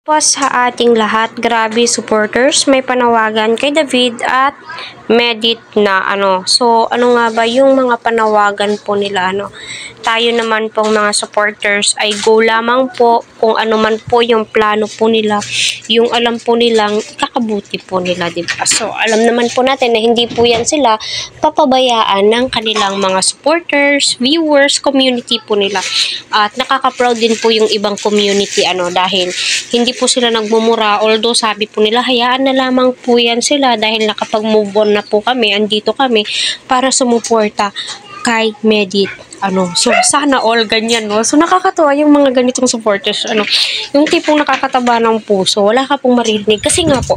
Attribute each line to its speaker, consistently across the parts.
Speaker 1: Po sa ating lahat, grabe supporters, may panawagan kay David at Medit na So, ano nga ba yung mga panawagan po nila, Tayo naman pong mga supporters ay go lamang po kung ano man po yung plano po nila, yung alam po nilang kakabuti po nila, diba? So, alam naman po natin na hindi po yan sila papabayaan ng kanilang mga supporters, viewers, community po nila. At nakaka-proud din po yung ibang community, dahil hindi po sila nagmumura, although sabi po nila hayaan na lamang po yan sila dahil nakapag-move on na po kami, andito kami para sumuporta kay Medit. So sana all ganyan, So nakakatuwa yung mga ganitong supporters, yung tipong nakakataba ng puso, wala ka pong maririnig kasi nga po,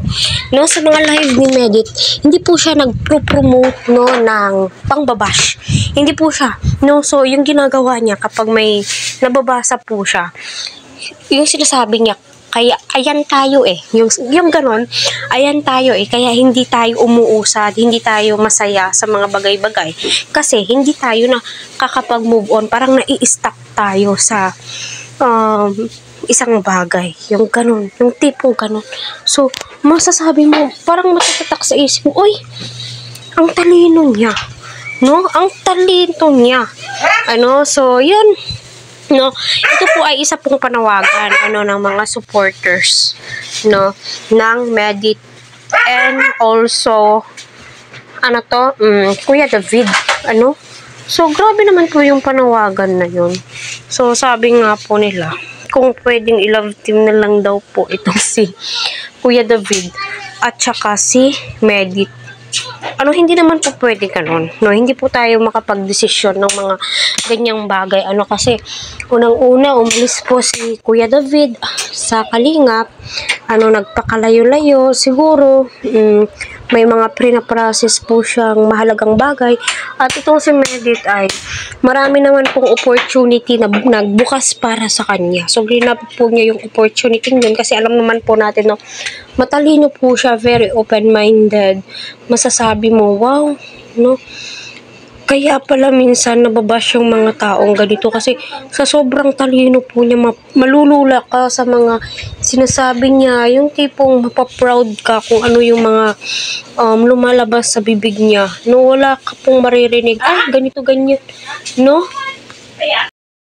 Speaker 1: sa mga live ni Medit, hindi po siya nagpro-promote ng pangbabash. Hindi po siya, So yung ginagawa niya kapag may nababasa po siya, yung sinasabi niya, kaya ayan tayo yung ganon, ayan tayo kaya hindi tayo umuusad, hindi tayo masaya sa mga bagay-bagay kasi hindi tayo na kakapag-move on, parang nai-stuck tayo sa isang bagay, yung ganon, yung tipong ganon. So masasabi mo, parang matatatak sa isip mo, uy, ang talino niya, ang talino niya, so yun. Ito po ay isa pong panawagan ng mga supporters ng Medit and also Kuya David. So grabe naman po yung panawagan na yun. So sabi nga po nila, kung pwedeng i-love team na lang daw po itong si Kuya David at saka si Medit. Hindi naman po pwede ganun, hindi po tayo makapag-desisyon ng mga ganyang bagay, kasi unang-una, umalis po si Kuya David sa Kalingap, nagpakalayo-layo, siguro, may mga pre-na-process po siyang mahalagang bagay, at itong si Medit ay, marami naman pong opportunity na nagbukas para sa kanya, so ginap po niya yung opportunity yun, kasi alam naman po natin, matalino po siya, very open-minded, masasabi mo, wow, kaya pala minsan nababash yung mga taong ganito kasi sa sobrang talino po niya, malulula ka sa mga sinasabi niya, yung tipong mapaproud ka kung ano yung mga lumalabas sa bibig niya, wala ka pong maririnig, ganito ganyan,